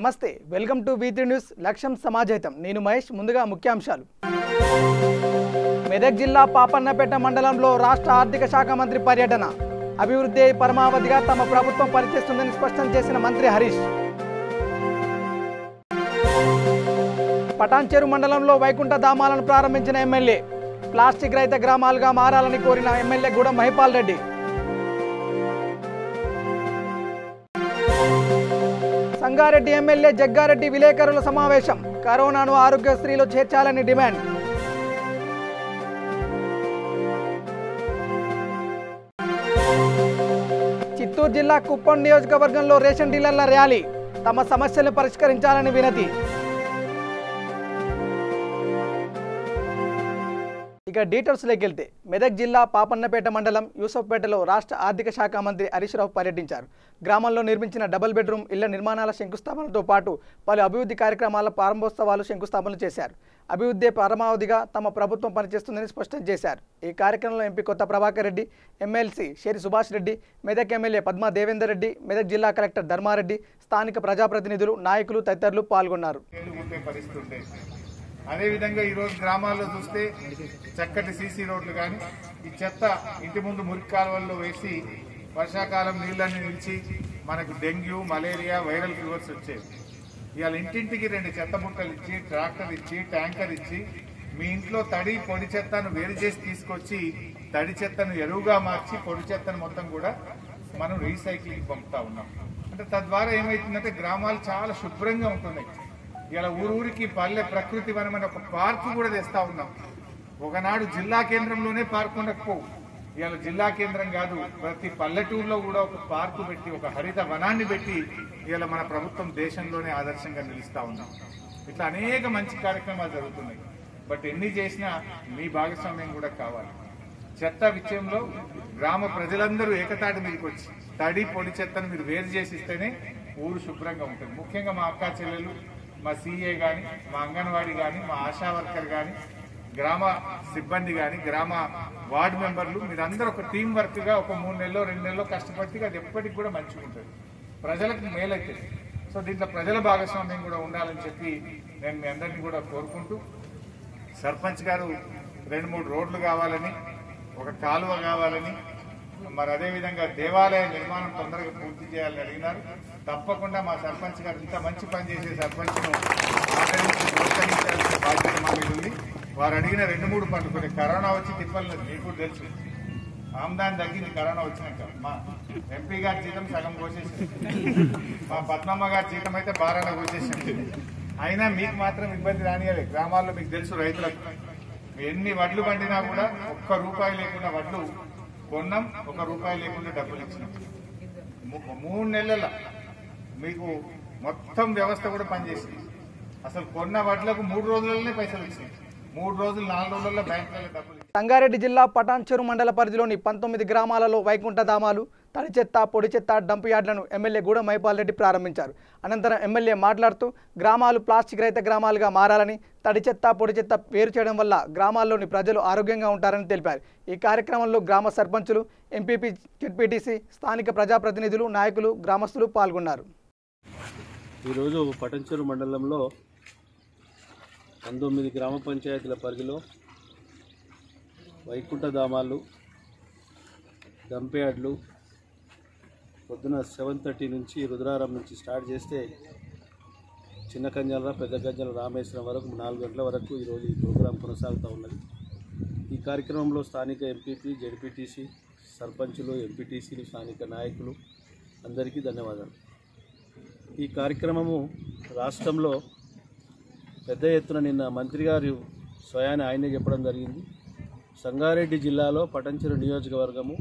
నమస్తే, welcome to V3 news. లక్ష్యం సమాజహితం. నేను మహేష్. ముందుగా ముఖ్యాంశాలు. మెదక్ జిల్లా పాపన్నపేట మండలంలో రాష్ట్ర ఆర్థిక శాఖ మంత్రి పర్యటన. అభివృద్ధి పరమావధిగా తమ ప్రభుత్వం పనిచేస్తుందని స్పష్టం చేసిన మంత్రి హరీష్. పటాన్చెరు మండలంలో వైకుంఠ ధామాలను ప్రారంభించిన ఎమ్మెల్యే. ప్లాస్టిక్ రహిత గ్రామాలుగా మారాలని కోరిన ఎమ్మెల్యే గూడెం మహిపాల్ రెడ్డి. సంగారెడ్డి ఎమ్మెల్యే జగ్గారెడ్డి విలేకరుల సమావేశం. కరోనాను ఆరోగ్యశ్రీలో చేర్చాలని డిమాండ్. చిత్తూరు జిల్లా కుప్పం నియోజకవర్గంలో రేషన్ డీలర్ల ర్యాలీ. తమ సమస్యలను పరిష్కరించాలని వినతి. ఇక డీటెయిల్స్లోకి వెళ్తే, మెదక్ జిల్లా పాపన్నపేట మండలం యూసఫ్పేటలో రాష్ట్ర ఆర్థిక శాఖ మంత్రి హరీష్ రావు పర్యటించారు. గ్రామంలో నిర్మించిన డబుల్ బెడ్రూమ్ ఇళ్ల నిర్మాణాల శంకుస్థాపనతో పాటు పలు అభివృద్ధి కార్యక్రమాల ప్రారంభోత్సవాలు శంకుస్థాపనలు చేశారు. అభివృద్ధి పరమావధిగా తమ ప్రభుత్వం పనిచేస్తుందని స్పష్టం చేశారు. ఈ కార్యక్రమంలో ఎంపీ కొత్త ప్రభాకర్ రెడ్డి, ఎమ్మెల్సీ షేరి సుభాష్ రెడ్డి, మెదక్ ఎమ్మెల్యే పద్మా దేవేందర్ రెడ్డి, మెదక్ జిల్లా కలెక్టర్ ధర్మారెడ్డి, స్థానిక ప్రజాప్రతినిధులు, నాయకులు తదితరులు పాల్గొన్నారు. అదేవిధంగా ఈరోజు గ్రామాల్లో చూస్తే చక్కటి సీసీ రోడ్లు కానీ, ఈ చెత్త ఇంటి ముందు మురికి కాలువల్లో వేసి వర్షాకాలం నీళ్ళని నిలిచి మనకు డెంగ్యూ, మలేరియా, వైరల్ ఫీవర్స్ వచ్చేవి. ఇవాళ ఇంటింటికి 2 చెత్త బుట్టలు ఇచ్చి, ట్రాక్టర్ ఇచ్చి, ట్యాంకర్ ఇచ్చి మీ ఇంట్లో తడి పొడి చెత్తను వేరు చేసి తీసుకొచ్చి తడి చెత్తను ఎరువుగా మార్చి పొడి చెత్తను మొత్తం కూడా మనం రీసైక్లింగ్ పంపుతా ఉన్నాం. అంటే తద్వారా ఏమవుతుందంటే గ్రామాలు చాలా శుభ్రంగా ఉంటున్నాయి. ఇలా ఊరికి పల్లె ప్రకృతి వనం అనే ఒక పార్కు కూడా తెస్తా ఉన్నాం. ఒకనాడు జిల్లా కేంద్రంలోనే పార్కు ఉండకపోవు, ఇవాళ జిల్లా కేంద్రం కాదు, ప్రతి పల్లెటూరులో కూడా ఒక పార్కు పెట్టి, ఒక హరిత వనాన్ని పెట్టి ఇవాళ మన ప్రభుత్వం దేశంలోనే ఆదర్శంగా నిలుస్తా ఉన్నాం. ఇట్లా అనేక మంచి కార్యక్రమాలు జరుగుతున్నాయి. బట్ ఎన్ని చేసినా మీ భాగస్వామ్యం కూడా కావాలి. చెత్త విషయంలో గ్రామ ప్రజలందరూ ఏకతాటి మీదకి వచ్చి తడి పొడి చెత్తను మీరు వేరు చేసి ఇస్తేనే ఊరు శుభ్రంగా ఉంటుంది. ముఖ్యంగా మా అక్కా చెల్లెలు, మా సీఏ కానీ, మా అంగన్వాడీ కానీ, మా ఆశా వర్కర్ కానీ, గ్రామ సిబ్బంది కానీ, గ్రామ వార్డు మెంబర్లు, మీరందరూ ఒక టీం వర్క్గా ఒక 3 నెలలో 2 నెలలో కష్టపడితే అది ఎప్పటికి కూడా మంచిగా ఉంటుంది, ప్రజలకు మేలైతుంది. సో దీంట్లో ప్రజల భాగస్వామ్యం కూడా ఉండాలని చెప్పి నేను మీ అందరినీ కూడా కోరుకుంటూ, సర్పంచ్ గారు 2-3 రోడ్లు కావాలని, ఒక కాలువ కావాలని, మరి అదేవిధంగా దేవాలయ నిర్మాణం తొందరగా పూర్తి చేయాలని అడిగినారు. తప్పకుండా మా సర్పంచ్ గారు, ఇంత మంచి పని చేసే సర్పంచ్ను ఆదరించి ప్రోత్సహించాల్సిన బాధ్యత మా మీద ఉంది. వారు అడిగిన 2-3 పనులు, కొన్ని కరోనా వచ్చి తిప్పలేదు, మీకు తెలుసు, ఆమ్దాని తగ్గింది కరోనా వచ్చినాక. మా ఎంపీ గారి జీతం సగం కోసేసింది, మా పద్మమ్మ గారి జీతం అయితే బారాన కోసేసింది. అయినా మీకు మాత్రం ఇబ్బంది రానియాలి. గ్రామాల్లో మీకు తెలుసు, రైతులకు ఎన్ని వడ్లు పండినా కూడా ₹1 లేకుండా వడ్లు కొన్నాం, ₹1 లేకుండా డబ్బులు ఇచ్చినాం. 3 నెలల మీకు మొత్తం వ్యవస్థ కూడా పనిచేసింది. అసలు కొన్న వడ్లకు 3 రోజులలోనే పైసలు ఇచ్చింది. 3 రోజులు 4 రోజుల్లో బ్యాంకులలో డబ్బులు. సంగారెడ్డి జిల్లా పటాన్చెరు మండల పరిధిలోని 19 గ్రామాలలో వైకుంఠ ధామాలు, తడి చెత్త, పొడి చెత్త డంప్ యార్డులను ఎమ్మెల్యే గూడెం మహిపాల్ రెడ్డి ప్రారంభించారు. అనంతరం ఎమ్మెల్యే మాట్లాడుతూ గ్రామాలు ప్లాస్టిక్ రహిత గ్రామాలుగా మారాలని, తడి చెత్త, పొడి చెత్త వేరు చేయడం వల్ల గ్రామాల్లోని ప్రజలు ఆరోగ్యంగా ఉంటారని తెలిపారు. ఈ కార్యక్రమంలో గ్రామ సర్పంచులు, ఎంపీపీ, జెడ్పీటీసీ, స్థానిక ప్రజాప్రతినిధులు, నాయకులు, గ్రామస్తులు పాల్గొన్నారు. ఈరోజు పటాన్చెరు మండలంలో 19 గ్రామ పంచాయతీల పరిధిలో వైకుంఠ ధామాలు, డంప్ యార్డులు పొద్దున 7:30 నుంచి రుద్రారం నుంచి స్టార్ట్ చేస్తే చిన్న కంజాల, పెద్ద కంజాల, రామేశ్వరం వరకు 4 గంటల వరకు ఈరోజు ఈ ప్రోగ్రాం కొనసాగుతూ ఉన్నది. ఈ కార్యక్రమంలో స్థానిక ఎంపీపీ, జెడ్పీటీసీ, సర్పంచులు, ఎంపీటీసీలు, స్థానిక నాయకులు అందరికీ ధన్యవాదాలు. ఈ కార్యక్రమము రాష్ట్రంలో పెద్ద ఎత్తున నిన్న మంత్రి గారు స్వయాన్ని ఆయనే చెప్పడం జరిగింది. సంగారెడ్డి జిల్లాలో పటాన్చెరు నియోజకవర్గము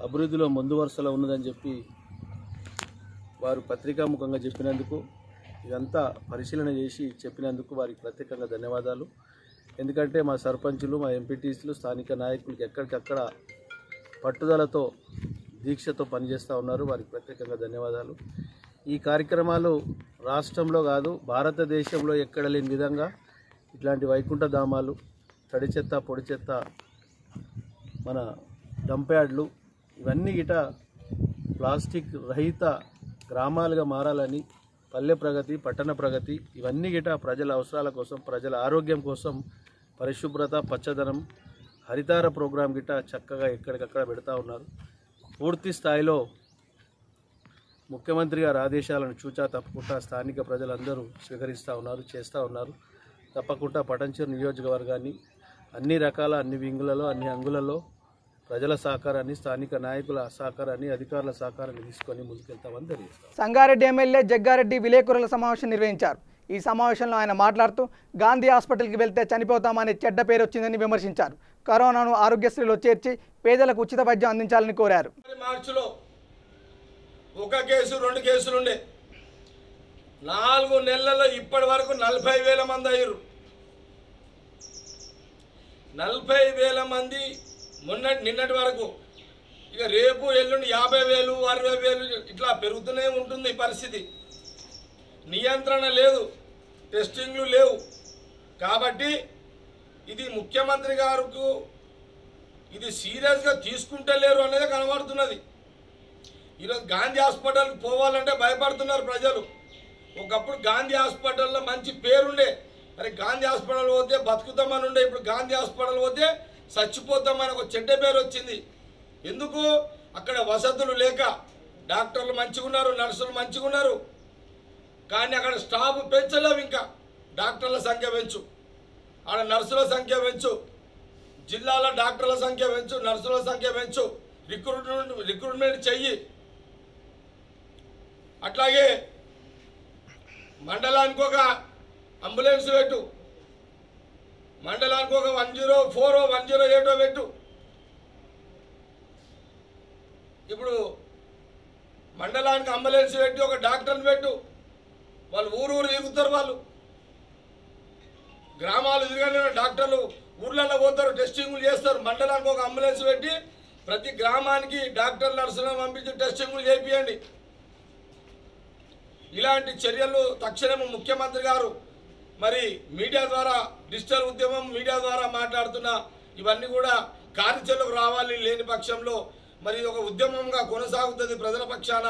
అభివృద్ధిలో ముందు వరుసలో ఉన్నదని చెప్పి వారు పత్రికాముఖంగా చెప్పినందుకు, ఇదంతా పరిశీలన చేసి చెప్పినందుకు వారికి ప్రత్యేకంగా ధన్యవాదాలు. ఎందుకంటే మా సర్పంచులు, మా ఎంపీటీసీలు, స్థానిక నాయకులకి ఎక్కడికక్కడ పట్టుదలతో, దీక్షతో పనిచేస్తూ ఉన్నారు. వారికి ప్రత్యేకంగా ధన్యవాదాలు. ఈ కార్యక్రమాలు రాష్ట్రంలో కాదు, భారతదేశంలో ఎక్కడ లేని విధంగా ఇట్లాంటి వైకుంఠ ధామాలు, తడి చెత్త, పొడి చెత్త, మన డంప్ యార్డులు ఇవన్నీ గిట ప్లాస్టిక్ రహిత గ్రామాలుగా మారాలని పల్లె ప్రగతి, పట్టణ ప్రగతి ఇవన్నీ గిట ప్రజల అవసరాల కోసం, ప్రజల ఆరోగ్యం కోసం పరిశుభ్రత, పచ్చదనం, హరితార ప్రోగ్రాం గిట చక్కగా ఎక్కడికక్కడ పెడతా ఉన్నారు. పూర్తి స్థాయిలో ముఖ్యమంత్రి గారి ఆదేశాలను చూచా తప్పకుండా స్థానిక ప్రజలందరూ స్వీకరిస్తూ ఉన్నారు, చేస్తూ ఉన్నారు. తప్పకుండా పటంచెరు నియోజకవర్గాన్ని అన్ని రకాల, అన్ని వింగులలో, అన్ని అంగులలో ప్రజల సహకారాన్ని, స్థానిక నాయకుల సహకారాన్ని, అధికారుల సహకారాన్ని తీసుకొని ముందుకెళ్తామని తెలియజేస్తాం. సంగారెడ్డి ఎమ్మెల్యే జగ్గారెడ్డి విలేకరుల సమావేశం నిర్వహించారు. ఈ సమావేశంలో ఆయన మాట్లాడుతూ గాంధీ హాస్పిటల్కి వెళ్తే చనిపోతామనే చెడ్డ పేరు వచ్చిందని విమర్శించారు. కరోనాను ఆరోగ్యశ్రీలో చేర్చి పేదలకు ఉచిత వైద్యం అందించాలని కోరారు. మార్చిలో ఒక కేసు 2 కేసులుండే 4 నెలల్లో ఇప్పటి వరకు 40,000 మంది అయ్యారు. 40,000 మంది నిన్నటి వరకు. ఇక రేపు ఎల్లుండి 50,000, 60,000 ఇట్లా పెరుగుతూనే ఉంటుంది పరిస్థితి. నియంత్రణ లేదు, టెస్టింగ్లు లేవు. కాబట్టి ఇది ముఖ్యమంత్రి గారికి ఇది సీరియస్గా తీసుకుంటలేరు అనేది కనబడుతున్నది. ఈరోజు గాంధీ హాస్పిటల్కి పోవాలంటే భయపడుతున్నారు ప్రజలు. ఒకప్పుడు గాంధీ హాస్పిటల్లో మంచి పేరుండే, అరే గాంధీ హాస్పిటల్ పోతే బతుకుతామని ఉండే. ఇప్పుడు గాంధీ హాస్పిటల్ పోతే చచ్చిపోతామని ఒక చెడ్డ పేరు వచ్చింది. ఎందుకు? అక్కడ వసతులు లేక. డాక్టర్లు మంచిగా ఉన్నారు, నర్సులు మంచిగా ఉన్నారు, కానీ అక్కడ స్టాఫ్ పెంచలేవు. ఇంకా డాక్టర్ల సంఖ్య పెంచు, ఆడ నర్సుల సంఖ్య పెంచు, జిల్లాల డాక్టర్ల సంఖ్య పెంచు, నర్సుల సంఖ్య పెంచు, రిక్రూట్మెంట్ చెయ్యి. అట్లాగే మండలానికి ఒక అంబులెన్స్ పెట్టు, మండలానికి ఒక 104, 108 పెట్టు. ఇప్పుడు మండలానికి అంబులెన్స్ పెట్టి ఒక డాక్టర్ని పెట్టు. వాళ్ళు ఊరు తిరుగుతారు, వాళ్ళు గ్రామాలు తిరగని డాక్టర్లు ఊర్లలో పోతారు, టెస్టింగ్లు చేస్తారు. మండలానికి ఒక అంబులెన్స్ పెట్టి ప్రతి గ్రామానికి డాక్టర్, నర్సులను పంపించి టెస్టింగ్లు చేపియండి. ఇలాంటి చర్యలు తక్షణమే ముఖ్యమంత్రి గారు మరి మీడియా ద్వారా, డిజిటల్ ఉద్యమం మీడియా ద్వారా మాట్లాడుతున్న ఇవన్నీ కూడా కార్యాచరణకు రావాలి. లేని పక్షంలో మరి ఒక ఉద్యమంగా కొనసాగుతుంది ప్రజల పక్షాన.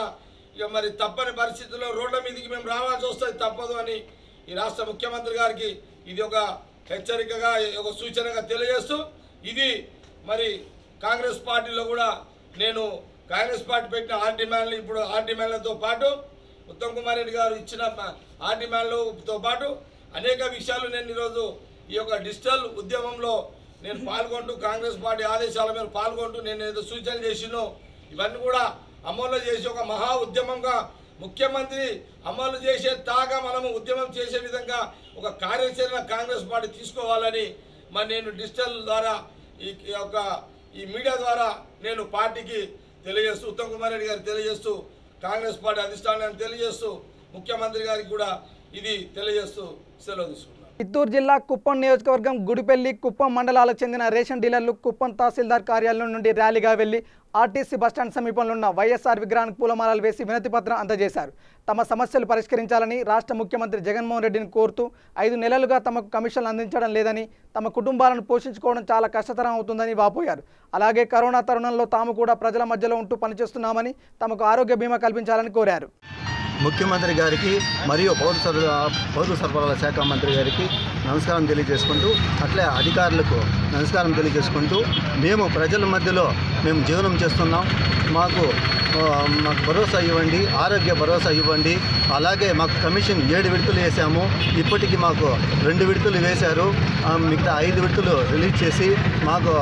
ఇక మరి తప్పని పరిస్థితుల్లో రోడ్ల మీదకి మేము రావాల్సి వస్తుంది, తప్పదు అని ఈ రాష్ట్ర ముఖ్యమంత్రి గారికి ఇది ఒక హెచ్చరికగా, ఒక సూచనగా తెలియజేస్తూ, ఇది మరి కాంగ్రెస్ పార్టీలో కూడా నేను కాంగ్రెస్ పార్టీ పెట్టిన 6 డిమాండ్లు, ఇప్పుడు 6 డిమాండ్లతో పాటు ఉత్తమ్ కుమార్ రెడ్డి గారు ఇచ్చిన 6 డిమాండ్లతో పాటు అనేక విషయాలు నేను ఈరోజు ఈ యొక్క డిజిటల్ ఉద్యమంలో నేను పాల్గొంటూ, కాంగ్రెస్ పార్టీ ఆదేశాల మీద పాల్గొంటూ నేను ఏదో సూచనలు చేసినో ఇవన్నీ కూడా అమలు చేసి ఒక మహా ఉద్యమంగా ముఖ్యమంత్రి అమలు చేసే తాగా మనము ఉద్యమం చేసే విధంగా ఒక కార్యాచరణ కాంగ్రెస్ పార్టీ తీసుకోవాలని మరి నేను డిజిటల్ ద్వారా ఈ మీడియా ద్వారా నేను పార్టీకి తెలియజేస్తూ, ఉత్తమ్ కుమార్ రెడ్డి గారికి తెలియజేస్తూ, కాంగ్రెస్ పార్టీ అధిష్టానాన్ని తెలియజేస్తూ, ముఖ్యమంత్రి గారికి కూడా ఇది తెలియజేస్తూ సెలవు తీసుకున్నాను. చిత్తూరు జిల్లా కుప్పం నియోజకవర్గం గుడిపల్లి, కుప్పం మండలాలకు చెందిన రేషన్ డీలర్లు కుప్పం తహసీల్దార్ కార్యాలయం నుండి ర్యాలీగా వెళ్లి ఆర్టీసీ బస్టాండ్ సమీపంలో ఉన్న వైఎస్ఆర్ విగ్రహానికి పూలమాలలు వేసి వినతి పత్రం అందజేశారు. తమ సమస్యలు పరిష్కరించాలని రాష్ట్ర ముఖ్యమంత్రి జగన్మోహన్ రెడ్డిని కోరుతూ 5 నెలలుగా తమకు కమిషన్లు అందించడం లేదని, తమ కుటుంబాలను పోషించుకోవడం చాలా కష్టతరం అవుతుందని వాపోయారు. అలాగే కరోనా తరుణంలో తాము కూడా ప్రజల మధ్యలో ఉంటూ పనిచేస్తున్నామని, తమకు ఆరోగ్య బీమా కల్పించాలని కోరారు. ముఖ్యమంత్రి గారికి మరియు పౌర సరఫరాల శాఖ మంత్రి గారికి నమస్కారం తెలియజేసుకుంటూ, అట్లే అధికారులకు నమస్కారం తెలియజేసుకుంటూ, మేము ప్రజల మధ్యలో మేము జీవనం చేస్తున్నాం. మాకు భరోసా ఇవ్వండి, ఆరోగ్య భరోసా ఇవ్వండి. అలాగే మాకు కమిషన్ 7 విడతలు వేసాము, ఇప్పటికీ మాకు 2 విడతలు వేశారు. మిగతా 5 విడతలు రిలీజ్ చేసి మాకు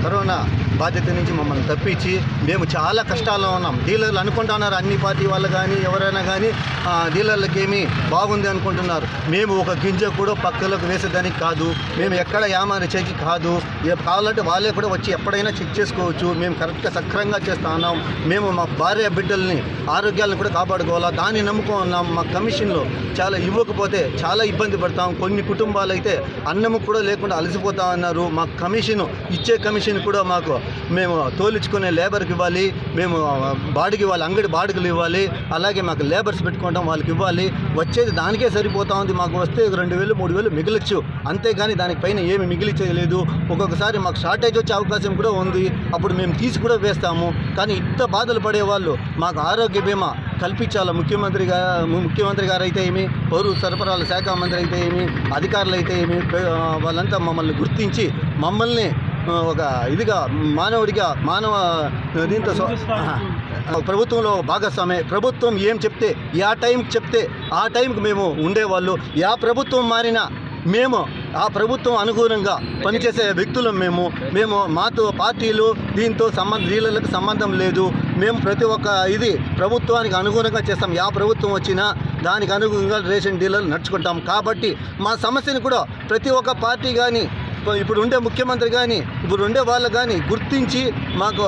కరోనా బాధ్యత నుంచి మమ్మల్ని తప్పించి మేము చాలా కష్టాల్లో ఉన్నాం. డీలర్లు అనుకుంటున్నారు, అన్ని పార్టీ వాళ్ళు కానీ ఎవరైనా కానీ డీలర్లకి ఏమీ బాగుంది అనుకుంటున్నారు. మేము ఒక గింజ కూడా పక్కలకు వేసేదానికి కాదు, మేము ఎక్కడ యామారి చెక్ కాదు. కావాలంటే వాళ్ళే కూడా వచ్చి ఎప్పుడైనా చెక్ చేసుకోవచ్చు. మేము కరెక్ట్గా సక్రమంగా చేస్తూ ఉన్నాం. మేము మా భార్య బిడ్డల్ని ఆరోగ్యాలను కూడా కాపాడుకోవాలా, దాన్ని నమ్ముకొని ఉన్నాం. మా కమిషన్లు చాలా ఇవ్వకపోతే చాలా ఇబ్బంది పడతాం. కొన్ని కుటుంబాలు అయితే అన్నము కూడా లేకుండా అలసిపోతా ఉన్నారు. మా కమిషన్ ఇచ్చే కమిషన్ కూడా మాకు మేము తోలించుకునే లేబర్కి ఇవ్వాలి, మేము బాడికి ఇవ్వాలి, అంగడి బాడిగలు ఇవ్వాలి. అలాగే మాకు లేబర్స్ పెట్టుకుంటాం, వాళ్ళకి ఇవ్వాలి. వచ్చేది దానికే సరిపోతా ఉంది. మాకు వస్తే 2,000, 3,000 మిగిలచ్చు, అంతేగాని దానిపైన ఏమి మిగిలించలేదు. ఒక్కొక్కసారి మాకు షార్టేజ్ వచ్చే అవకాశం కూడా ఉంది, అప్పుడు మేము తీసి కూడా వేస్తాము. కానీ ఇంత బాధ బాధలు పడే వాళ్ళు మాకు ఆరోగ్య బీమా కల్పించాలి. ముఖ్యమంత్రి గారు అయితే ఏమి, పౌర సరఫరాల శాఖ మంత్రి అయితే ఏమి, అధికారులు అయితే ఏమి, వాళ్ళంతా మమ్మల్ని గుర్తించి మమ్మల్ని ఒక ఇదిగా మానవ దీంతో ప్రభుత్వంలో భాగస్వామే. ప్రభుత్వం ఏం చెప్తే ఆ టైంకి చెప్తే ఆ టైంకి మేము ఉండేవాళ్ళు. ఆ ప్రభుత్వం మారినా మేము ఆ ప్రభుత్వం అనుగుణంగా పనిచేసే వ్యక్తులం. మేము మాతో పార్టీలు వీళ్ళకి సంబంధం లేదు. మేము ప్రతి ఒక్క ఇది ప్రభుత్వానికి అనుగుణంగా చేస్తాం. ఆ ప్రభుత్వం వచ్చినా దానికి అనుగుణంగా రేషన్ డీలర్లు నడుచుకుంటాం. కాబట్టి మా సమస్యని కూడా ప్రతి ఒక్క పార్టీ కానీ, ఇప్పుడు ఉండే ముఖ్యమంత్రి కానీ, ఇప్పుడు ఉండే వాళ్ళు కానీ గుర్తించి మాకు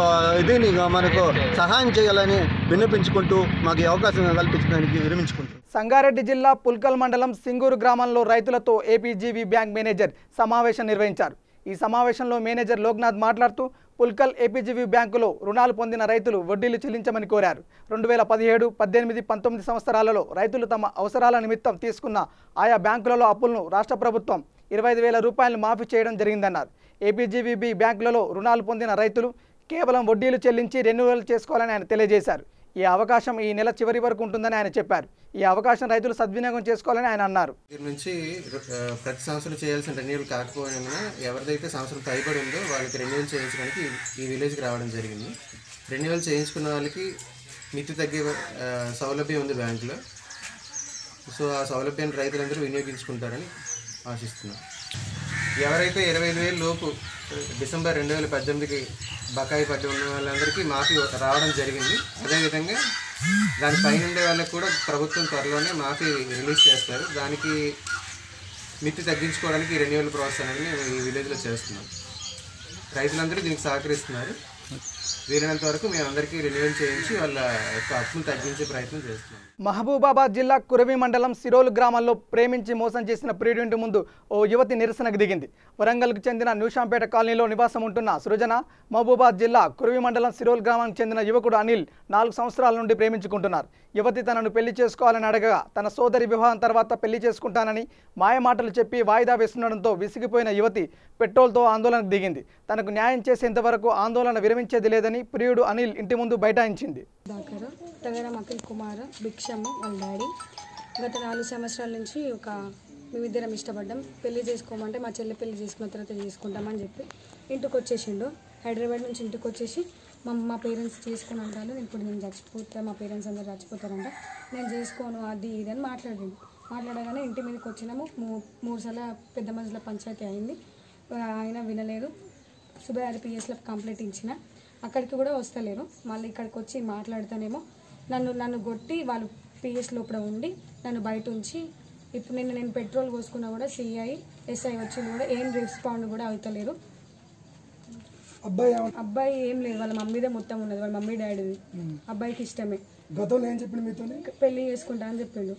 మనకు సహాయం చేయాలని విన్నపించుకుంటూ మాకు ఈ అవకాశం కల్పించడానికి విరమించుకుంటాం. సంగారెడ్డి జిల్లా పుల్కల్ మండలం సింగూరు గ్రామంలో రైతులతో ఏపీజీబీ బ్యాంక్ మేనేజర్ సమావేశం నిర్వహించారు. ఈ సమావేశంలో మేనేజర్ లోక్నాథ్ మాట్లాడుతూ పుల్కల్ ఏపీజీబీ బ్యాంకులో రుణాలు పొందిన రైతులు వడ్డీలు చెల్లించమని కోరారు. 2017, 18, 19 సంవత్సరాలలో రైతులు తమ అవసరాల నిమిత్తం తీసుకున్న ఆయా బ్యాంకులలో అప్పులను రాష్ట్ర ప్రభుత్వం 25,000 రూపాయలు మాఫీ చేయడం జరిగిందన్నారు. ఏపీజీబీ బ్యాంకులలో రుణాలు పొందిన రైతులు కేవలం వడ్డీలు చెల్లించి రెన్యువల్ చేసుకోవాలని ఆయన తెలియజేశారు. ఈ అవకాశం ఈ నెల చివరి వరకు ఉంటుందని ఆయన చెప్పారు. ఈ అవకాశం రైతులు సద్వినియోగం చేసుకోవాలని ఆయన అన్నారు. దీని నుంచి ప్రతి సంవత్సరం చేయాల్సిన రెన్యూవల్ కాకపోయినా ఎవరిదైతే సంవత్సరం పైబడి ఉందో వాళ్ళకి రెన్యూవల్ చేయించడానికి ఈ విలేజ్కి రావడం జరిగింది. రెన్యూవల్ చేయించుకున్న వాళ్ళకి మితి తగ్గే సౌలభ్యం ఉంది బ్యాంకులో. సో ఆ సౌలభ్యాన్ని రైతులందరూ వినియోగించుకుంటారని ఆశిస్తున్నాం. ఎవరైతే 25,000 లోపు డిసెంబర్ 2018కి బకాయి పట్టి ఉన్న వాళ్ళందరికీ మాఫీ రావడం జరిగింది. అదేవిధంగా దానిపైన ఉండే వాళ్ళకి కూడా ప్రభుత్వం త్వరలోనే మాఫీ రిలీజ్ చేస్తారు. దానికి మితి తగ్గించుకోవడానికి రెన్యువల్ ప్రాసెస్ అనేది మేము ఈ విలేజ్లో చేస్తున్నాం. రైతులందరూ దీనికి సహకరిస్తున్నారు. వీలైనంత వరకు మేము అందరికీ రెన్యువల్ చేయించి వాళ్ళ యొక్క అప్పును తగ్గించే ప్రయత్నం చేస్తున్నాం. మహబూబాబాద్ జిల్లా కురవి మండలం సిరోలు గ్రామంలో ప్రేమించి మోసం చేసిన ప్రియుడింటి ముందు ఓ యువతి నిరసనకు దిగింది. వరంగల్కు చెందిన న్యూషాంపేట కాలనీలో నివాసం ఉంటున్న సృజన మహబూబాబాద్ జిల్లా కురవి మండలం సిరోలు గ్రామానికి చెందిన యువకుడు అనిల్ 4 సంవత్సరాల నుండి ప్రేమించుకుంటున్నారు. యువతి తనను పెళ్లి చేసుకోవాలని అడగగా తన సోదరి వివాహం తర్వాత పెళ్లి చేసుకుంటానని మాయమాటలు చెప్పి వాయిదా వేస్తుండడంతో విసిగిపోయిన యువతి పెట్రోల్తో ఆందోళనకు దిగింది. తనకు న్యాయం చేసేంత వరకు ఆందోళన విరమించేది లేదని ప్రియుడు అనిల్ ఇంటి ముందు బైఠాయించింది. అఖిల్ కుమార్ భిక్షము వాళ్ళ డాడీ గత 4 సంవత్సరాల నుంచి మేమిద్దరం ఇష్టపడ్డాం. పెళ్లి చేసుకోమంటే మా చెల్లి పెళ్లి చేసుకున్న తర్వాత చేసుకుంటామని చెప్పి ఇంటికి వచ్చేసిండు. హైదరాబాద్ నుంచి ఇంటికి వచ్చేసి మా పేరెంట్స్ చేసుకుని అంటారు, ఇప్పుడు నేను చచ్చిపోతా, మా పేరెంట్స్ అందరూ చచ్చిపోతారంట, నేను చేసుకోను అది ఇది అని మాట్లాడగానే ఇంటి మీదకి వచ్చినాము. 3 సార్లు పెద్ద మనుషుల పంచాయతీ అయింది. ఆయన వినలేదు. సుబేర్ పిఎస్లో కంప్లైంట్ ఇచ్చిన, అక్కడికి కూడా వస్తలేరు. మళ్ళీ ఇక్కడికి వచ్చి మాట్లాడితేనేమో నన్ను కొట్టి వాళ్ళు పిఎస్ లోపల ఉండి నన్ను బయట ఉంచి ఇప్పుడు నేను పెట్రోల్ పోసుకున్నా కూడా సిఐ ఎస్ఐ వచ్చింది కూడా ఏం రెస్పాండ్ కూడా అవుతలేరు. అబ్బాయి ఏం లేదు, వాళ్ళ మమ్మీదే మొత్తం ఉన్నది, వాళ్ళ మమ్మీ డాడీది. అబ్బాయికి ఇష్టమే. గతంలో ఏం చెప్పిండు మీతో? పెళ్లి చేసుకుంటా అని చెప్పిండు.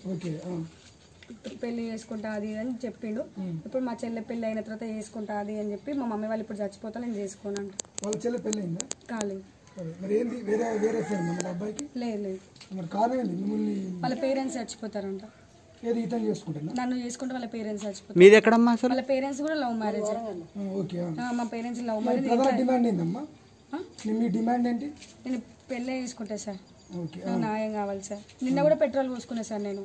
పెళ్లి చేసుకుంటా అది అని చెప్పిండు. ఇప్పుడు మా చెల్లె పెళ్లి అయిన తర్వాత చేసుకుంటా అది అని చెప్పి మా మమ్మీ వాళ్ళు ఇప్పుడు చచ్చిపోతా నేను చేసుకోనంట. వాళ్ళ చెల్లె పెళ్లి అయిందా? కాలేదు. లేదు. వాళ్ళ పేరెంట్స్ చచ్చిపోతారంట. నన్ను చేసుకుంటే వాళ్ళ పేరెంట్స్ చచ్చిపోతారు. మీది ఎక్కడమ్మా? వాళ్ళ పేరెంట్స్ కూడా లవ్ మ్యారేజ్. మా పేరెంట్స్ లవ్ మ్యారేజ్. నేను పెళ్ళే చేసుకుంటా సార్. న్యాయం కావాలి సార్. నిన్న కూడా పెట్రోల్ పోసుకున్నా సార్. నేను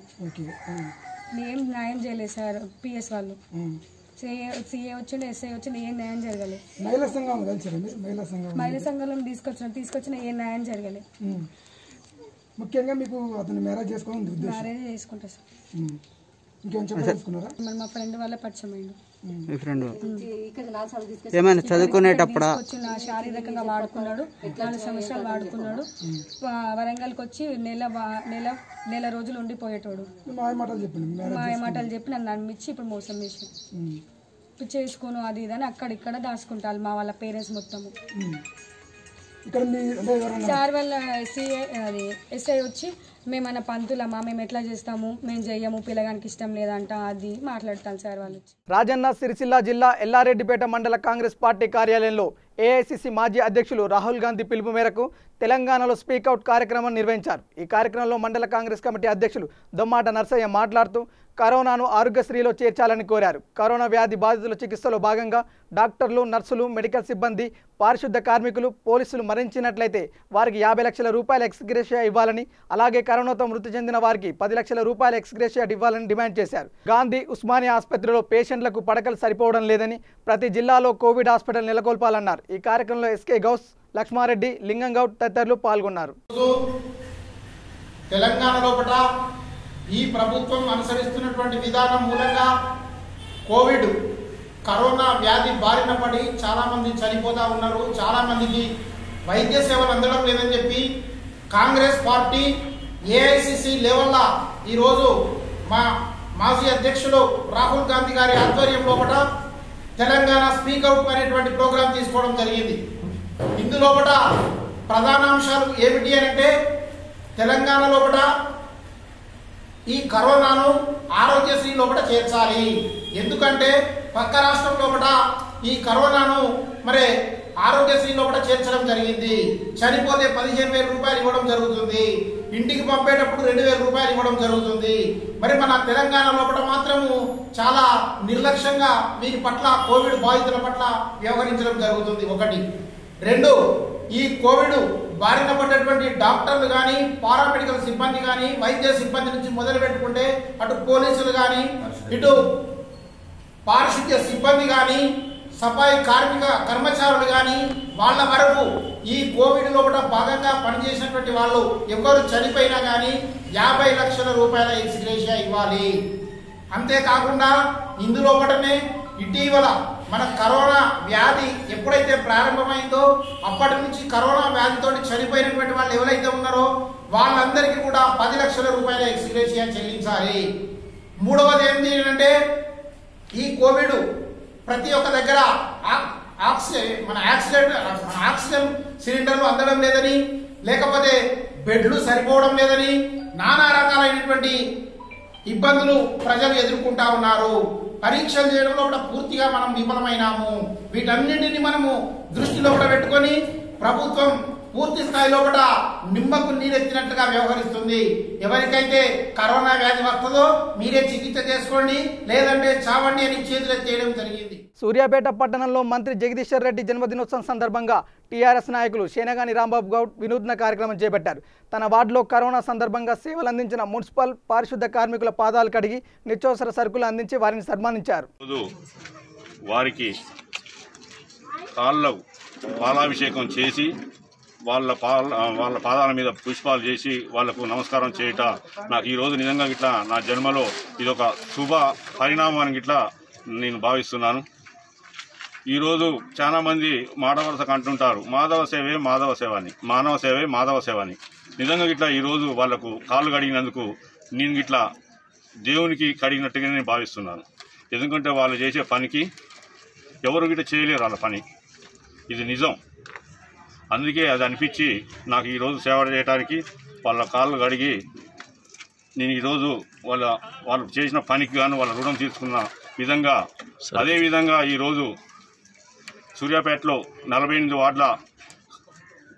ఏం న్యాయం చేయలేదు సార్. పిఎస్ వాళ్ళు సిఏ వచ్చిండు, ఎస్ఐ వచ్చిండు, ఏం న్యాయం జరగలేదు. మహిళా సంఘంలో తీసుకొచ్చిన ఏ న్యాయం జరగలేదు. ముఖ్యంగా మీకు అతను మ్యారేజ్ చేసుకుంటా సార్. మరి మా ఫ్రెండ్ వల్ల పరిచయం అయ్యిండు. మీ ఫ్రెండ్ ఏమైనా చదువుకునేటప్పుడు శారీరకంగా వాడుకున్నాడు. 4 సంవత్సరాలు వాడుకున్నాడు. వరంగల్కి వచ్చి నెల రోజులు ఉండిపోయేటోడు. మాయమాటలు చెప్పి నన్ను నమ్మించి ఇప్పుడు మోసం చేసి చేసుకోను అది ఇదని అక్కడిక్కడ దాచుకుంటారు మా వాళ్ళ పేరెంట్స్ మొత్తము. సార్ వాళ్ళ ఎస్ఐ వచ్చి మేమన్నా పంతులమ్మా, మేము ఎట్లా చేస్తాము, మేము చెయ్యము, పిల్లగానికి ఇష్టం లేదంట అది మాట్లాడతాను సార్ వాళ్ళు. రాజన్న సిరిసిల్ల జిల్లా ఎల్లారెడ్డిపేట మండల కాంగ్రెస్ పార్టీ కార్యాలయంలో ఏఐసిసి మాజీ అధ్యక్షులు రాహుల్ గాంధీ పిలుపు మేరకు తెలంగాణలో స్పీకౌట్ కార్యక్రమం నిర్వహించారు. ఈ కార్యక్రమంలో మండల కాంగ్రెస్ కమిటీ అధ్యక్షులు దొమ్మాట నర్సయ్య మాట్లాడుతూ కరోనాను ఆరోగ్యశ్రీలో చేర్చాలని కోరారు. కరోనా వ్యాధి బాధితుల చికిత్సలో భాగంగా డాక్టర్లు, నర్సులు, మెడికల్ సిబ్బంది, పారిశుద్ధ కార్మికులు, పోలీసులు మరణించినట్లయితే వారికి 50 లక్షల రూపాయల ఎక్స్గ్రేషియా ఇవ్వాలని, అలాగే కరోనాతో మృతి చెందిన వారికి 10 లక్షల రూపాయల ఎక్స్గ్రేషియా ఇవ్వాలని డిమాండ్ చేశారు. గాంధీ ఉస్మానియా ఆసుపత్రిలో పేషెంట్లకు పడకలు సరిపోవడం లేదని, ప్రతి జిల్లాలో కోవిడ్ హాస్పిటల్ నెలకొల్పాలన్నారు. ఈ కార్యక్రమంలో ఎస్కే గౌస్, లక్ష్మారెడ్డి, లింగంగౌడ్ తదితరులు పాల్గొన్నారు. తెలంగాణలో ఈ ప్రభుత్వం అనుసరిస్తున్నటువంటి విధానం మూలంగా కోవిడ్ కరోనా వ్యాధి బారిన పడి చాలామంది చనిపోతూ ఉన్నారు. చాలామందికి వైద్య సేవలు అందడం లేదని చెప్పి కాంగ్రెస్ పార్టీ ఏఐసిసి లెవెల్లో ఈరోజు మా మాజీ అధ్యక్షులు రాహుల్ గాంధీ గారి ఆధ్వర్యంలో తెలంగాణ స్పీక్ అవుట్ అనేటువంటి ప్రోగ్రాం తీసుకోవడం జరిగింది. ఇందులో ప్రధానాంశాలు ఏమిటి అంటే తెలంగాణ లోపల ఈ కరోనాను ఆరోగ్యశ్రీ లోపల చేర్చాలి. ఎందుకంటే పక్క రాష్ట్రం లోపల ఈ కరోనాను మరి ఆరోగ్యశ్రీ లోపల చేర్చడం జరిగింది. చనిపోతే 15,000 రూపాయలు ఇవ్వడం జరుగుతుంది. ఇంటికి పంపేటప్పుడు 2,000 రూపాయలు ఇవ్వడం జరుగుతుంది. మరి మన తెలంగాణ లోపల మాత్రము చాలా నిర్లక్ష్యంగా వీరి పట్ల కోవిడ్ బాధితుల పట్ల వ్యవహరించడం జరుగుతుంది. 1. 2, ఈ కోవిడ్ బారిన పడ్డటువంటి డాక్టర్లు కానీ, పారామెడికల్ సిబ్బంది కానీ, వైద్య సిబ్బంది నుంచి మొదలు పెట్టుకుంటే అటు పోలీసులు కానీ, ఇటు పారిశుద్ధ్య సిబ్బంది కానీ, సఫాయి కార్మిక కర్మచారులు కానీ వాళ్ళ వరకు ఈ కోవిడ్ లోపల భాగంగా పనిచేసినటువంటి వాళ్ళు ఎవరు చనిపోయినా కానీ 50 లక్షల రూపాయల ఎక్స్గ్రేషియా ఇవ్వాలి. అంతేకాకుండా ఇందులోపటనే ఇటీవల మన కరోనా వ్యాధి ఎప్పుడైతే ప్రారంభమైందో అప్పటి నుంచి కరోనా వ్యాధితో చనిపోయినటువంటి వాళ్ళు ఎవరైతే ఉన్నారో వాళ్ళందరికీ కూడా 10 లక్షల రూపాయల ఎక్స్గ్రేషియా చెల్లించాలి. 3వది ఏంటి అంటే ఈ కోవిడ్ ప్రతి ఒక్క దగ్గర ఆక్సిజన్ సిలిండర్లు అందడం లేదని, లేకపోతే బెడ్లు సరిపోవడం లేదని, నానా రకాలైనటువంటి ఇబ్బందులు ప్రజలు ఎదుర్కొంటా ఉన్నారు. పరీక్షలు చేయడంలో కూడా పూర్తిగా మనం విఫలమైనాము. వీటన్నింటినీ మనము దృష్టిలో కూడా పెట్టుకొని ప్రభుత్వం పూర్తి స్థాయిలో కూడా నిమ్మకు నీరెత్తినట్టుగా వ్యవహరిస్తుంది. ఎవరికైతే కరోనా వ్యాధి వస్తుందో మీరే చికిత్స చేసుకోండి, లేదంటే చావండి అని చేతులెత్తేయడం జరిగింది. సూర్యాపేట పట్టణంలో మంత్రి జగదీశ్వర్ రెడ్డి జన్మదినోత్సవం సందర్భంగా టీఆర్ఎస్ నాయకులు శేనగాని రాంబాబు గౌడ్ వినూత్న కార్యక్రమం చేపట్టారు. తన వార్డులో కరోనా సందర్భంగా సేవలు అందించిన మున్సిపల్ పారిశుద్ధ కార్మికుల పాదాలు కడిగి నిత్యావసర సరుకులు అందించి వారిని సన్మానించారు. వారికి కాళ్ళకు పాలాభిషేకం చేసి వాళ్ళ పాదాల మీద పుష్పాలు చేసి వాళ్లకు నమస్కారం చేయట నాకు ఈరోజు నిజంగా గిట్లా నా జన్మలో ఇదొక శుభ పరిణామాన్ని గిట్లా నేను భావిస్తున్నాను. ఈరోజు చాలామంది మాట వరుసకు అంటుంటారు మాధవ సేవే మాధవ సేవ అని, మానవ సేవే మాధవ సేవ అని. నిజంగా గిట్లా ఈరోజు వాళ్లకు కాళ్ళు కడిగినందుకు నేను గిట్లా దేవునికి కడిగినట్టుగా నేను భావిస్తున్నాను. ఎందుకంటే వాళ్ళు చేసే పనికి ఎవరు గిట్లా చేయలేరు వాళ్ళ పని, ఇది నిజం. అందుకే అది అనిపించి నాకు ఈరోజు సేవ చేయడానికి వాళ్ళ కాళ్ళు కడిగి నేను ఈరోజు వాళ్ళు చేసిన పనికి గాను వాళ్ళ రుణం తీసుకున్న విధంగా, అదేవిధంగా ఈరోజు సూర్యాపేటలో 48 వార్డుల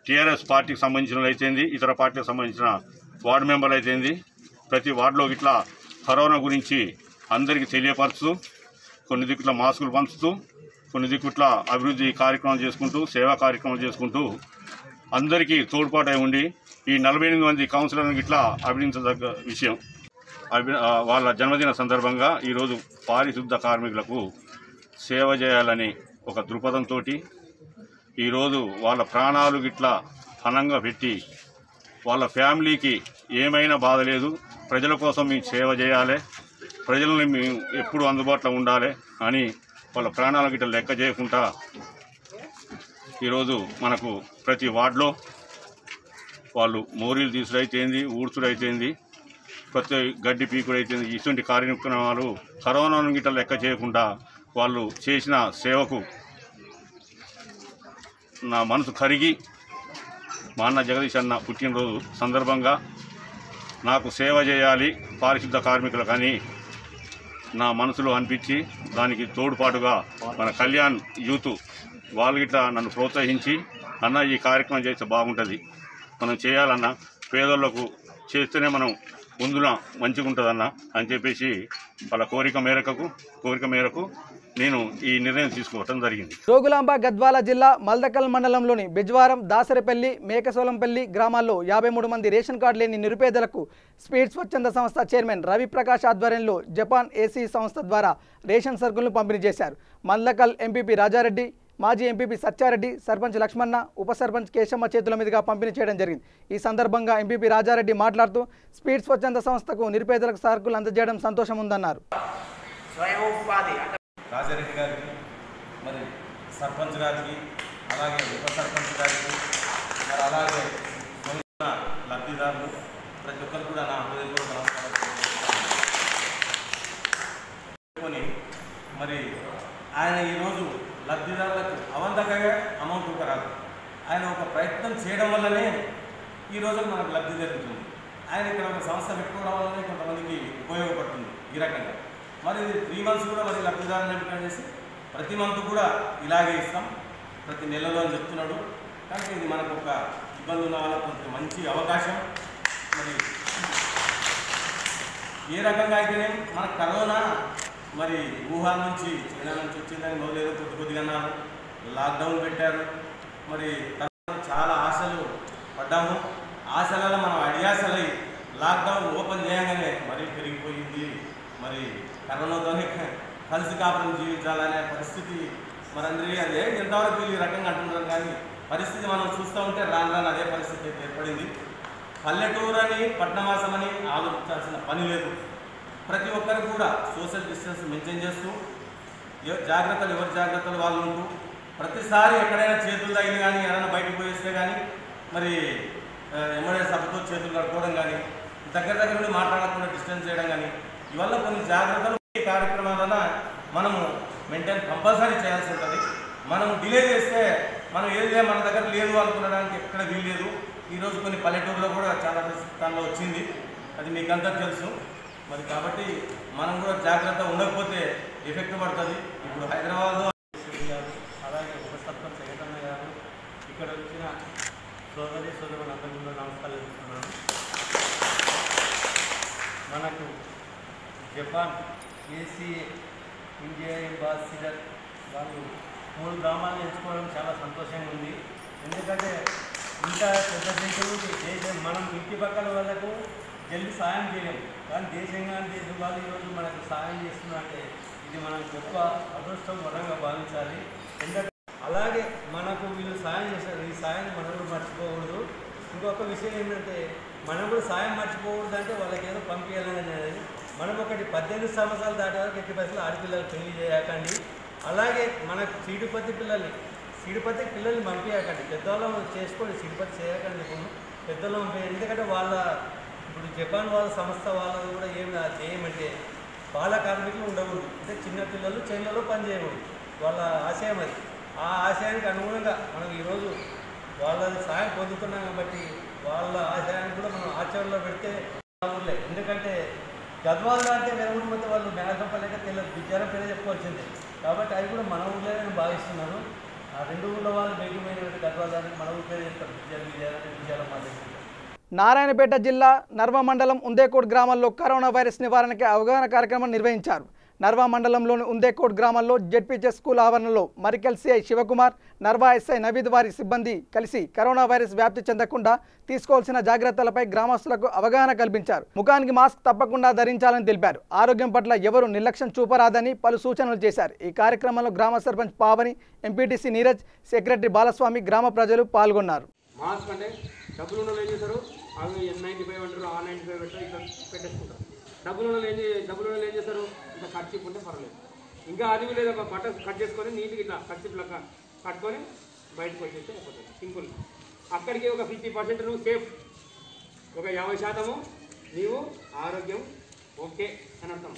టీఆర్ఎస్ పార్టీకి సంబంధించిన అయితేంది, ఇతర పార్టీకి సంబంధించిన వార్డు మెంబర్లు అయితేంది, ప్రతి వార్డులో ఇట్లా కరోనా గురించి అందరికీ తెలియపరుస్తూ, కొన్ని దిక్కుల మాస్కులు పంచుతూ, కొన్ని దిక్కుట్ల అభివృద్ధి కార్యక్రమాలు చేసుకుంటూ, సేవా కార్యక్రమాలు చేసుకుంటూ అందరికీ తోడ్పాటు ఉండి ఈ 48 మంది కౌన్సిలర్లకు ఇట్లా అభినందించదగ్గ విషయం. వాళ్ళ జన్మదిన సందర్భంగా ఈరోజు పారిశుద్ధ కార్మికులకు సేవ చేయాలని ఒక దృక్పథంతో ఈరోజు వాళ్ళ ప్రాణాలు గిట్లా పణంగా పెట్టి వాళ్ళ ఫ్యామిలీకి ఏమైనా బాధ లేదు, ప్రజల కోసం మేము సేవ చేయాలి, ప్రజల్ని మేము ఎప్పుడు అందుబాటులో ఉండాలి అని వాళ్ళ ప్రాణాల గిట్ల లెక్క చేయకుండా ఈరోజు మనకు ప్రతి వార్డులో వాళ్ళు మోరీలు తీసుడైతేంది, ఊడ్చుడైతేంది, ప్రతి గడ్డి పీకుడైతేంది, ఇటువంటి కార్యక్రమాలు కరోనాను గిట్ల లెక్క చేయకుండా వాళ్ళు చేసిన సేవకు నా మనసు కరిగి మా అన్న జగదీష్ అన్న పుట్టినరోజు సందర్భంగా నాకు సేవ చేయాలి పారిశుద్ధ కార్మికులకని నా మనసులో అనిపించి దానికి తోడ్పాటుగా మన కళ్యాణ్ యూత్ వాళ్ళు గిట్లా నన్ను ప్రోత్సహించి అన్న ఈ కార్యక్రమం చేస్తే బాగుంటుంది, మనం చేయాలన్నా పేదోళ్లకు చేస్తేనే మనం ముందున మంచిగా ఉంటుందన్న అని చెప్పేసి వాళ్ళ కోరిక మేరకు నేను ఈ నిర్ణయం తీసుకోవటం జరిగింది. జోగులాంబ గద్వాల జిల్లా మల్దకల్ మండలంలోని బెజ్వారం, దాసరపల్లి, మేకసోలంపల్లి గ్రామాల్లో 53 మంది రేషన్ కార్డు లేని నిరుపేదలకు స్పీడ్ స్వచ్ఛంద సంస్థ చైర్మన్ రవి ప్రకాష్ ఆధ్వర్యంలో జపాన్ ఏసీ సంస్థ ద్వారా రేషన్ సరుకులను పంపిణీ చేశారు. మల్దకల్ ఎంపీపీ రాజారెడ్డి, మాజీ ఎంపీపీ సత్యారెడ్డి, సర్పంచ్ లక్ష్మణ, ఉప సర్పంచ్ కేశమ్మ చేతుల మీదుగా పంపిణీ చేయడం జరిగింది. ఈ సందర్భంగా ఎంపీపీ రాజారెడ్డి మాట్లాడుతూ స్పీడ్ స్వచ్ఛంద సంస్థకు నిరుపేదలకు సరుకులు అందజేయడం సంతోషం ఉందన్నారు. రాజారెడ్డి గారికి, మరి సర్పంచ్ గారికి, అలాగే ఉప సర్పంచ్ గారికి, మరి అలాగే లబ్ధిదారులు ప్రతి ఒక్కరు కూడా నా హృదయపూర్వక నమస్కారం. మరి ఆయన ఈరోజు లబ్ధిదారులకు అవంతకగా అమౌంట్ రాదు. ఆయన ఒక ప్రయత్నం చేయడం వల్లనే ఈరోజు మనకు లబ్ధి జరుగుతుంది. ఆయన ఇక్కడ ఒక సంస్థ పెట్టుకోవడం వల్లనే కొంతమందికి ఉపయోగపడుతుంది ఈ రకంగా. మరి 3 months కూడా మరి లబ్ధిదారులను ఎంపిక చేసి ప్రతి మంత్ కూడా ఇలాగే ఇస్తాం, ప్రతి నెలలో అని చెప్తున్నాడు. కానీ ఇది మనకు ఒక ఇబ్బంది ఉన్న వాళ్ళకు కొంచెం మంచి అవకాశం. మరి ఏ రకంగా అయితేనే మన కరోనా మరి వుహాన్ నుంచి, చైనా నుంచి వచ్చిందని మొదలేదో కొద్దిగా అన్నారు, లాక్డౌన్ పెట్టారు. మరి చాలా ఆశలు పడ్డాము. ఆశలలో మనం అడియాసలై లాక్డౌన్ ఓపెన్ చేయగానే మరీ పెరిగిపోయింది. మరి కరోనాతోనే కలిసి కాపురం జీవించాలనే పరిస్థితి మనందరికీ అదే ఎంతవరకు వీళ్ళు ఈ రకంగా అంటున్నారు. కానీ పరిస్థితి మనం చూస్తూ ఉంటే రాను రాను అదే పరిస్థితి అయితే ఏర్పడింది. పల్లెటూరని పట్టణవాసమని ఆలోచించాల్సిన పని లేదు. ప్రతి ఒక్కరు కూడా సోషల్ డిస్టెన్స్ మెయింటైన్ చేస్తూ ఎవరి జాగ్రత్తలు వాళ్ళు ఉంటూ ప్రతిసారి ఎక్కడైనా చేతులు తగిలి కానీ ఏదైనా బయటకు పోయేస్తే కానీ మరి ఎమ్మడే సభతో చేతులు కట్టుకోవడం కానీ, దగ్గర నుండి మాట్లాడకుండా డిస్టెన్స్ చేయడం కానీ, ఇవల్ల కొన్ని జాగ్రత్తలు ఈ కార్యక్రమాలన మనము మెయింటైన్ కంపల్సరీ చేయాల్సి ఉంటుంది. మనం డిలే చేస్తే మనం ఏది మన దగ్గర లేదు అనుకునడానికి ఎక్కడ వీల్లేదు. ఈరోజు కొన్ని పల్లెటూరులో కూడా చాలా స్థానంలో వచ్చింది, అది మీకంతా తెలుసు. మరి కాబట్టి మనం కూడా జాగ్రత్త ఉండకపోతే ఎఫెక్ట్ పడుతుంది. ఇప్పుడు హైదరాబాద్లో అలాగే ఉప సర్పంచ్ వెంకటన్న గారు, ఇక్కడ వచ్చిన సోదరులందరూ కూడా నమస్కారం చేస్తున్నాను. మనకు జపాన్ ఏసీఏ ఇండియా అంబాసిడర్ వాళ్ళు 3 గ్రామాలను ఎంచుకోవడం చాలా సంతోషంగా ఉంది. ఎందుకంటే ఇంత పెద్ద దేశం మనం ఇంటి పక్కల వాళ్ళకు జల్ది సాయం చేయలేము, కానీ దేశం వాళ్ళు ఈరోజు మనకు సాయం చేస్తున్నారంటే ఇది మనం గొప్ప అదృష్టం వరంగా భావించాలి. ఎందుకంటే అలాగే మనకు వీళ్ళు సాయం చేశారు, ఈ సాయాన్ని మనం కూడా మర్చిపోకూడదు. ఇంకొక విషయం ఏంటంటే మనం కూడా సాయం మర్చిపోకూడదు. అంటే వాళ్ళకి ఏదో పంపించాలని అనేది మనం ఒకటి 18 సంవత్సరాలు దాటే వరకు ఎట్టి పరిస్థితులు ఆడపిల్లలు పెళ్లి చేయకండి. అలాగే మనకు సీడిపత్తి పిల్లల్ని పంపించకండి. పెద్దవాళ్ళు చేసుకోండి, సీడిపత్తి చేయకండి. పెద్దలు పంపించండి. ఎందుకంటే వాళ్ళ ఇప్పుడు జపాన్ వాళ్ళ సంస్థ వాళ్ళది కూడా ఏమి చేయమంటే బాల కార్మికులు ఉండకూడదు. అంటే చిన్నపిల్లలు చైనాలో పని చేయకూడదు. వాళ్ళ ఆశయం అది. ఆ ఆశయానికి అనుగుణంగా మనం ఈరోజు వాళ్ళ సాయం పొందుతున్నాం కాబట్టి వాళ్ళ ఆశయాన్ని కూడా మనం ఆచరణలో పెడితే ఊళ్ళే. ఎందుకంటే గద్వాల అంటే వేరే ఊరు పోతే వాళ్ళు మేనగొప్పలేక తెలియదు, విద్యారం పేరే చెప్పుకోవాల్సిందే. కాబట్టి అది కూడా మన ఊళ్ళో నేను భావిస్తున్నాను. ఆ 2 ఊళ్ళో వాళ్ళు బయటమైన గద్వాల దానికి మన ఊరు పేరు చెప్తారు, విద్యాలం మాట్లాడుతుంటారు. నారాయణపేట జిల్లా నర్వ మండలం ఉందేకోట్ గ్రామంలో కరోనా వైరస్ నివారణకి అవగాహన కార్యక్రమం నిర్వహించారు. నర్వ మండలంలోని ఉందేకోట్ గ్రామంలో జెడ్పీజే స్కూల్ ఆవరణలో మరికల్ సిఐ శివకుమార్, నర్వ ఎస్ఐ నవీద్ వారి సిబ్బంది కలిసి కరోనా వైరస్ వ్యాప్తి చెందకుండా తీసుకోవాల్సిన జాగ్రత్తలపై గ్రామస్తులకు అవగాహన కల్పించారు. ముఖానికి మాస్క్ తప్పకుండా ధరించాలని తెలిపారు. ఆరోగ్యం పట్ల ఎవరు నిర్లక్ష్యం చూపరాదని పలు సూచనలు చేశారు. ఈ కార్యక్రమంలో గ్రామ సర్పంచ్ పావని, ఎంపీటీసీ నీరజ్, సెక్రటరీ బాలస్వామి, గ్రామ ప్రజలు పాల్గొన్నారు. మాస్క్ అంటే డబ్బులు ఉన్న వాళ్ళు ఏం చేస్తారు, అవి N95 అంటారు, R95 పెట్టారు, ఇక్కడ పెట్టేసుకుంటారు. డబ్బులు ఉన్న వాళ్ళు ఏం చేస్తారు, ఇంకా ఖర్చు ఉంటే పర్లేదు, ఇంకా అది లేదు ఒక బట్ట కట్ చేసుకొని నీట్గా ఇట్లా ఖర్చు లెక్క కట్టుకొని బయటకు వచ్చేస్తే అయిపోతుంది. సింపుల్. అక్కడికి ఒక 50% నువ్వు సేఫ్, ఒక 50% నీవు ఆరోగ్యం ఓకే అని అర్థం.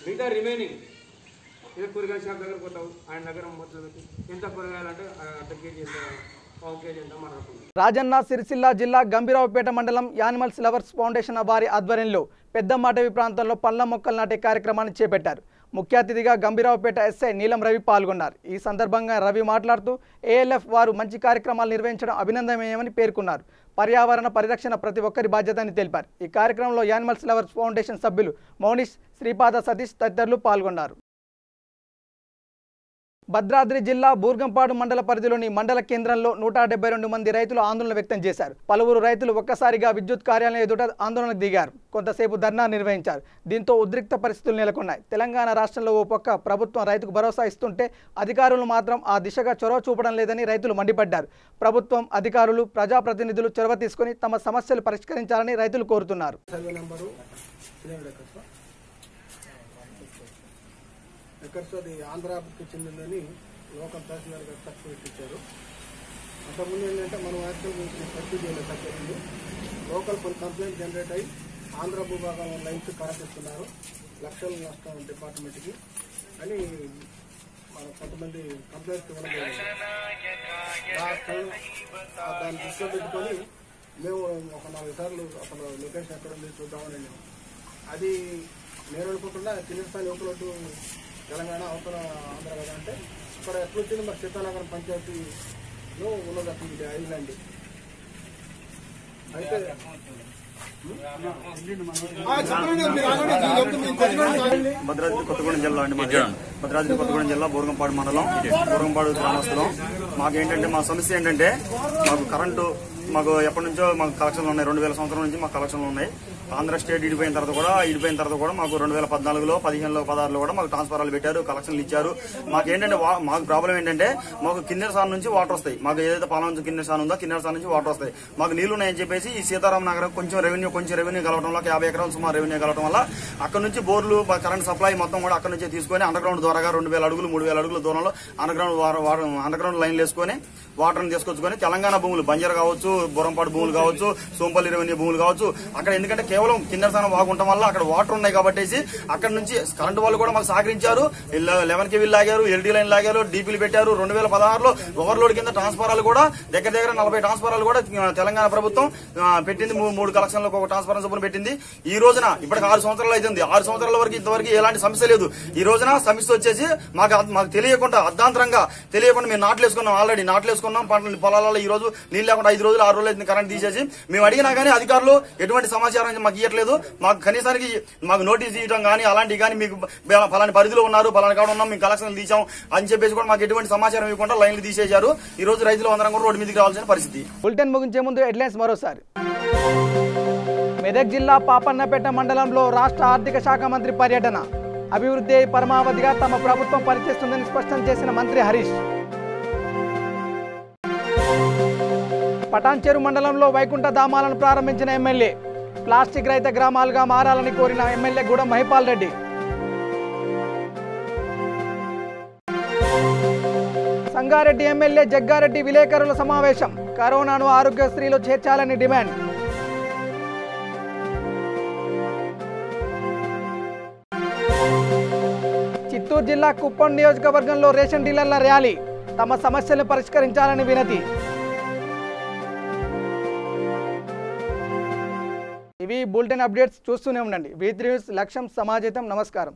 మిగతా రిమైనింగ్ ఏదో కూరగాయల షాప్ దగ్గర పోతావు, ఆయన దగ్గర మొత్తం ఎంత కూరగాయలు అంటే అర్ధ కేజీ ఎంత, రాజన్న సిరిసిల్ల జిల్లా గంభీరావుపేట మండలం యానిమల్స్ లవర్స్ ఫౌండేషన్ వారి ఆధ్వర్యంలో పెద్దమాటవి ప్రాంతంలో పళ్ళ మొక్కలు నాటే కార్యక్రమాన్ని చేపట్టారు. ముఖ్య అతిథిగా గంభీరావుపేట ఎస్ఐ నీలం రవి పాల్గొన్నారు. ఈ సందర్భంగా రవి మాట్లాడుతూ ఏఎల్ఎఫ్ వారు మంచి కార్యక్రమాలు నిర్వహించడం అభినందనీయమని పేర్కొన్నారు. పర్యావరణ పరిరక్షణ ప్రతి ఒక్కరి బాధ్యత అని తెలిపారు. ఈ కార్యక్రమంలో యానిమల్స్ లవర్స్ ఫౌండేషన్ సభ్యులు మౌనిష్, శ్రీపాద సతీష్ తదితరులు పాల్గొన్నారు. భద్రాద్రి జిల్లా బూర్గంపాడు మండల పరిధిలోని మండల కేంద్రంలో 172 మంది రైతులు ఆందోళన వ్యక్తం చేశారు. పలువురు రైతులు ఒక్కసారిగా విద్యుత్ కార్యాలయం ఎదుట ఆందోళనకు దిగారు. కొంతసేపు ధర్నా నిర్వహించారు. దీంతో ఉద్రిక్త పరిస్థితులు నెలకొన్నాయి. తెలంగాణ రాష్ట్రంలో ఓ పక్క ప్రభుత్వం రైతుకు భరోసా ఇస్తుంటే అధికారులు మాత్రం ఆ దిశగా చొరవ చూపడం లేదని రైతులు మండిపడ్డారు. ప్రభుత్వం, అధికారులు, ప్రజాప్రతినిధులు చొరవ తీసుకుని తమ సమస్యలు పరిష్కరించాలని రైతులు కోరుతున్నారు. అది ఆంధ్రాకి చెందిందని లోకల్ తహసీల్దార్ గారు సర్టిఫికేట్ ఇచ్చారు. అంతకుముందు ఏంటంటే మనం యాక్చువల్ సర్టిఫికేట్ చేయలేదు. సర్టిఫికేట్ లోకల్ కొన్ని కంప్లైంట్ జనరేట్ అయ్యి ఆంధ్ర భూభాగంలో లైన్స్ కరెక్టిస్తున్నారు, లక్షల నష్టం డిపార్ట్మెంట్కి అని మనం కొంతమంది కంప్లైంట్స్ ఇవ్వడం జరిగింది. దాన్ని దృష్టిలో పెట్టుకొని మేము ఒక 4 సార్లు అసలు లొకేషన్ ఎక్కడ ఉంది చూద్దామని వెళ్ళాము. అది నేను అనుకుంటున్నా కిన్నెరసాని యువకులట్టు తెలంగాణ అవతల ఆంధ్ర కదా అంటే ఇక్కడ ఎట్లా వచ్చింది మరి సీతానగరం పంచాయతీలో ఉన్నది అసలు ఇది ఐలాండ్. అయితే భద్రాద్రి కొత్తగూడెం జిల్లా అండి. మాది భద్రాద్రి కొత్తగూడెం జిల్లా బూర్గంపాడు మండలం, బూర్గంపాడు గ్రామస్తులం. మాకేంటంటే మా సమస్య ఏంటంటే మాకు కరెంటు మాకు ఎప్పటి నుంచో మాకు కలెక్షన్లు ఉన్నాయి. 2000 సంవత్సరం నుంచి మాకు కలెక్షన్లు ఉన్నాయి. ఆంధ్ర స్టేట్ ఇడిపోయిన తర్వాత కూడా మాకు 2014లో 15లో 16లో కూడా మాకు ట్రాన్స్ఫారాలు పెట్టారు, కలెక్షన్లు ఇచ్చారు. మాకేంటంటే మాకు ప్రాబ్లం ఏంటంటే మాకు కిన్నెరసాన్ నుంచి వాటర్ వస్తాయి. మాకు ఏదైతే పాలన నుంచి కిన్నెరసాన్ ఉందో కిన్నెరసాన్ నుంచి వాటర్ వస్తాయి. మాకు నీళ్లు ఉన్నాయని చెప్పేసి ఈ సీతారామ నగరం కొంచెం రెవెన్యూ కలవడం వల్ల 50 ఎకరాలు సుమారు రెవెన్యూ కలవడం వల్ల అక్కడ నుంచి బోర్లు కరెంట్ సప్లై మొత్తం కూడా అక్కడ నుంచి తీసుకొని అండర్ గ్రౌండ్ ద్వారాగా 2000 అడుగులు 3000 అడుగుల దూరంలో అండర్ గ్రౌండ్ లైన్లు వేసుకొని వాటర్ని తీసుకొచ్చుకొని తెలంగాణ భూములు బంజర్ కావచ్చు, బురంపాడు భూములు కావచ్చు, సోంపల్లి రెవెన్యూ భూములు కావచ్చు అక్కడ ఎందుకంటే కేవలం కిన్నెరసానం వాగుండటం వల్ల అక్కడ వాటర్ ఉన్నాయి కాబట్టి అక్కడ నుంచి కరెంటు వాళ్ళు కూడా మాకు సహకరించారు. 11 కేవీలు లాగారు, ఎల్డీ లైన్ లాగారు, డీపీలు పెట్టారు. 2016లో ఓవర్లోడ్ కింద ట్రాన్స్ఫారాలు కూడా దగ్గర 40 ట్రాన్స్ఫారాలు కూడా తెలంగాణ ప్రభుత్వం పెట్టింది. 3 కలెక్షన్లకు ఒక ట్రాన్స్ఫారం చొప్పున పెట్టింది. ఈ రోజున ఇప్పటికి 6 సంవత్సరాలు అవుతుంది. 6 సంవత్సరాల వరకు ఇంతవరకు ఎలాంటి సమస్య లేదు. ఈ రోజున సమస్య వచ్చేసి మాకు తెలియకుండా అర్ధాంతరంగా తెలియకుండా మేము నాట్లు వేసుకున్నాం. ఆల్రెడీ నాట్లు వేసుకున్నాం. పొలాలలో ఈ రోజు నీళ్ళు లేకుండా 5 రోజులు 6 రోజులు అయితే కరెంట్ తీసేసి మేము అడిగినా కానీ అధికారులు ఎటువంటి సమాచారం మాకు ఇవ్వట్లేదు. మాకు కనీసానికి మాకు నోటీస్ ఇవ్వడం కానీ అలాంటివి కానీ మీకు ఫలాని పరిధిలో ఉన్నారు, ఫలాని కాడ ఉన్నాం, మేము కలెక్షన్లు తీసాం అని చెప్పేసి కూడా మాకు ఎటువంటి సమాచారం ఇవ్వకుండా లైన్లు తీసేశారు. ఈ రోజు రైతులు అందరం కూడా రోడ్డు మీదకి రావాల్సిన పరిస్థితి. బులెటిన్ ముగించే ముందు హెడ్లైన్స్ మరోసారి. మెదక్ జిల్లా పాపన్నపేట మండలంలో రాష్ట్ర ఆర్థిక శాఖ మంత్రి పర్యటన. అభివృద్ధి పరమావధిగా తమ ప్రభుత్వం పనిచేస్తుందని స్పష్టం చేసిన మంత్రి హరీష్. పటాన్చెరు మండలంలో వైకుంఠ ధామాలను ప్రారంభించిన ఎమ్మెల్యే. ప్లాస్టిక్ రహిత గ్రామాలుగా మారాలని కోరిన ఎమ్మెల్యే గూడెం మహిపాల్ రెడ్డి. సంగారెడ్డి ఎమ్మెల్యే జగ్గారెడ్డి విలేకరుల సమావేశం. కరోనాను ఆరోగ్యశ్రీలో చేర్చాలని డిమాండ్. చిత్తూరు జిల్లా కుప్పం నియోజకవర్గంలో రేషన్ డీలర్ల ర్యాలీ. తమ సమస్యలను పరిష్కరించాలని వినతి. ఇవి బులెటిన్ అప్డేట్స్. చూస్తూనే ఉండండి. V3 న్యూస్, లక్ష్యం సమాజం. నమస్కారం.